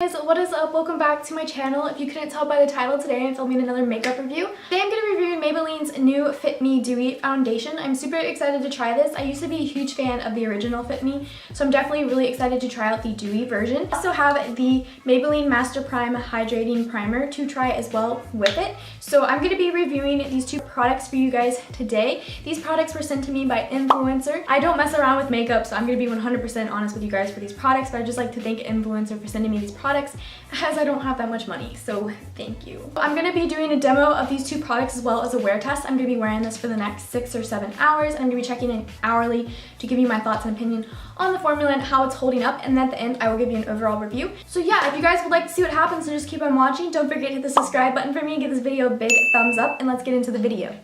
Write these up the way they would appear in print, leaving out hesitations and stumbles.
Guys, what is up? Welcome back to my channel. If you couldn't tell by the title, today I'm filming another makeup review. Today I'm going to be reviewing Maybelline's new Fit Me Dewy foundation. I'm super excited to try this. I used to be a huge fan of the original Fit Me, so I'm definitely really excited to try out the Dewy version. I also have the Maybelline Master Prime Hydrating Primer to try as well with it. So I'm going to be reviewing these two products for you guys today. These products were sent to me by influencer. I don't mess around with makeup, so I'm going to be 100% honest with you guys for these products, but I'd just like to thank influencer for sending me these products as I don't have that much money, so thank you. I'm going to be doing a demo of these two products as well as a wear test. I'm going to be wearing this for the next 6 or 7 hours, and I'm going to be checking in hourly to give you my thoughts and opinion on the formula and how it's holding up, and at the end I will give you an overall review. So yeah, if you guys would like to see what happens, so just keep on watching. Don't forget to hit the subscribe button for me and give this video a big thumbs up, and let's get into the video.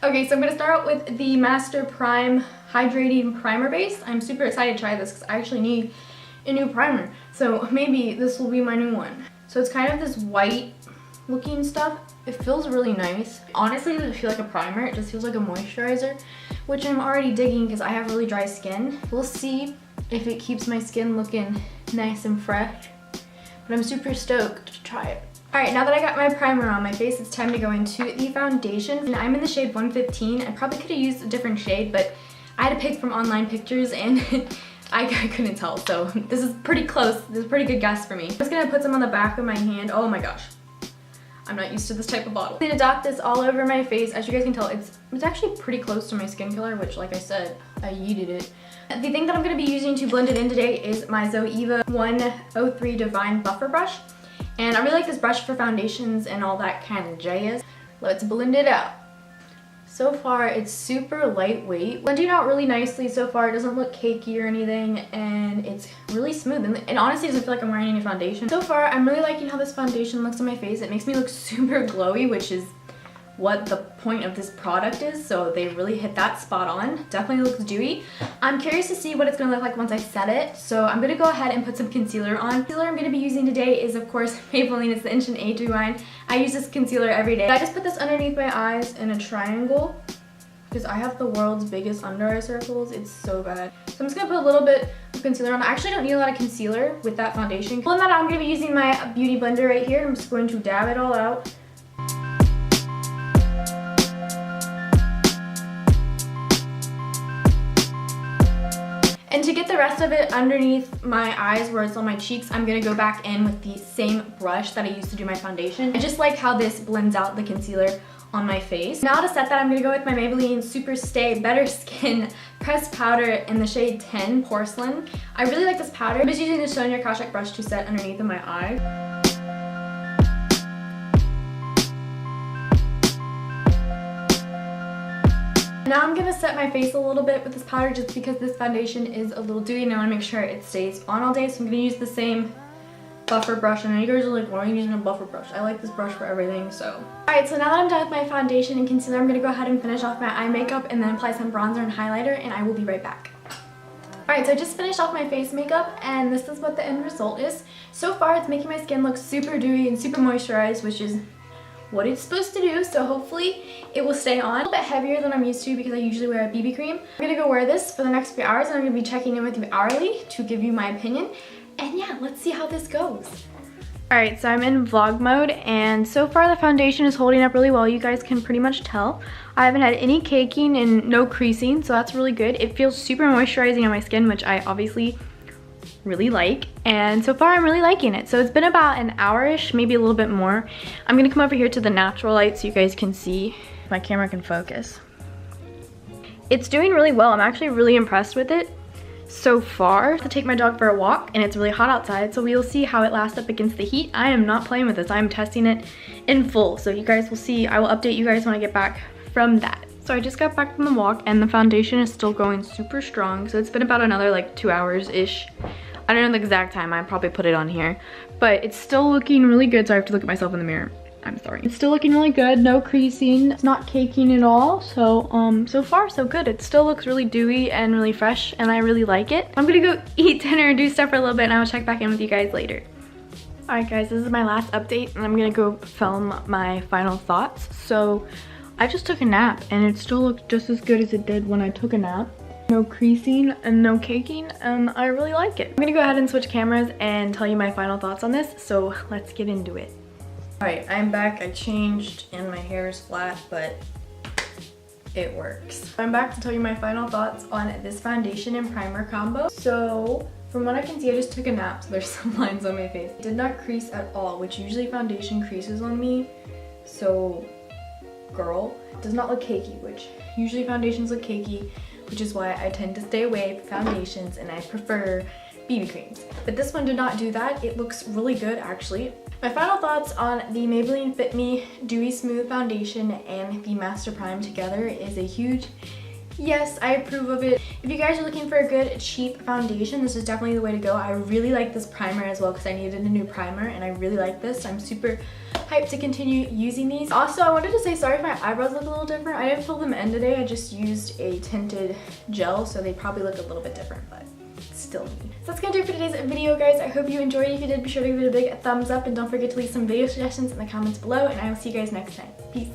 Okay, so I'm going to start out with the Master Prime Hydrating Primer Base. I'm super excited to try this because I actually need a new primer. So maybe this will be my new one. So it's kind of this white looking stuff. It feels really nice. Honestly, it doesn't feel like a primer. It just feels like a moisturizer, which I'm already digging because I have really dry skin. We'll see if it keeps my skin looking nice and fresh. But I'm super stoked to try it. Alright, now that I got my primer on my face, it's time to go into the foundation. And I'm in the shade 115. I probably could have used a different shade, but I had to pick from online pictures and I couldn't tell. So this is pretty close. This is a pretty good guess for me. I'm just going to put some on the back of my hand. Oh my gosh. I'm not used to this type of bottle. I'm going to dot this all over my face. As you guys can tell, it's actually pretty close to my skin color, which like I said, I yeeted it. The thing that I'm going to be using to blend it in today is my Zoeva 103 Divine Buffer Brush. And I really like this brush for foundations and all that kind of jazz. Let's blend it out. So far, it's super lightweight. Blending out really nicely so far. It doesn't look cakey or anything, and it's really smooth. And it honestly doesn't feel like I'm wearing any foundation. So far, I'm really liking how this foundation looks on my face. It makes me look super glowy, which is what the point of this product is, so they really hit that spot on. Definitely looks dewy. I'm curious to see what it's going to look like once I set it, so I'm going to go ahead and put some concealer on. The concealer I'm going to be using today is, of course, Maybelline. It's the Inch and A2 line. I use this concealer every day. I just put this underneath my eyes in a triangle because I have the world's biggest under eye circles. It's so bad. So I'm just going to put a little bit of concealer on. I actually don't need a lot of concealer with that foundation. Blend that out. I'm going to be using my beauty blender right here. I'm just going to dab it all out. And to get the rest of it underneath my eyes where it's on my cheeks, I'm going to go back in with the same brush that I used to do my foundation. I just like how this blends out the concealer on my face. Now to set that, I'm going to go with my Maybelline Super Stay Better Skin Pressed Powder in the shade 10 Porcelain. I really like this powder. I'm just using the Sonia Kashuk brush to set underneath of my eye. Now I'm going to set my face a little bit with this powder just because this foundation is a little dewy and I want to make sure it stays on all day. So I'm going to use the same buffer brush. And you guys are like, why are you using a buffer brush? I like this brush for everything, so. Alright, so now that I'm done with my foundation and concealer, I'm going to go ahead and finish off my eye makeup and then apply some bronzer and highlighter, and I will be right back. Alright, so I just finished off my face makeup and this is what the end result is. So far, it's making my skin look super dewy and super moisturized, which is what it's supposed to do, so hopefully it will stay on. A little bit heavier than I'm used to because I usually wear a BB cream. I'm gonna go wear this for the next few hours and I'm gonna be checking in with you hourly to give you my opinion. And yeah, let's see how this goes. Alright, so I'm in vlog mode and so far the foundation is holding up really well. You guys can pretty much tell. I haven't had any caking and no creasing, so that's really good. It feels super moisturizing on my skin, which I obviously really like, and so far I'm really liking it. So it's been about an hour-ish, maybe a little bit more. I'm gonna come over here to the natural light so you guys can see if my camera can focus. It's doing really well. I'm actually really impressed with it so far. To take my dog for a walk and it's really hot outside, so we'll see how it lasts up against the heat. I am not playing with this. I'm testing it in full, so you guys will see. I will update you guys when I get back from that. So I just got back from the walk and the foundation is still going super strong. So it's been about another like 2 hours-ish. I don't know the exact time, I probably put it on here, but it's still looking really good, so I have to look at myself in the mirror. I'm sorry. It's still looking really good, no creasing, it's not caking at all, so so far so good. It still looks really dewy and really fresh, and I really like it. I'm gonna go eat dinner and do stuff for a little bit, and I will check back in with you guys later. Alright guys, this is my last update, and I'm gonna go film my final thoughts. So I just took a nap and it still looks just as good as it did when I took a nap. No creasing and no caking, and I really like it. I'm gonna go ahead and switch cameras and tell you my final thoughts on this, so let's get into it. Alright, I'm back. I changed and my hair is flat, but it works. I'm back to tell you my final thoughts on this foundation and primer combo. So from what I can see, I just took a nap, so there's some lines on my face. It did not crease at all, which usually foundation creases on me. So girl, it does not look cakey, which usually foundations look cakey, which is why I tend to stay away from foundations and I prefer BB creams. But this one did not do that. It looks really good actually. My final thoughts on the Maybelline Fit Me Dewy Smooth Foundation and the Master Prime together is a huge yes, I approve of it. If you guys are looking for a good cheap foundation, this is definitely the way to go. I really like this primer as well because I needed a new primer and I really like this. I'm super hyped to continue using these. Also, I wanted to say sorry if my eyebrows look a little different. I didn't fill them in today. I just used a tinted gel, so they probably look a little bit different, but still me. So that's gonna do it for today's video, guys. I hope you enjoyed. If you did, be sure to give it a big thumbs up and don't forget to leave some video suggestions in the comments below, and I will see you guys next time. Peace.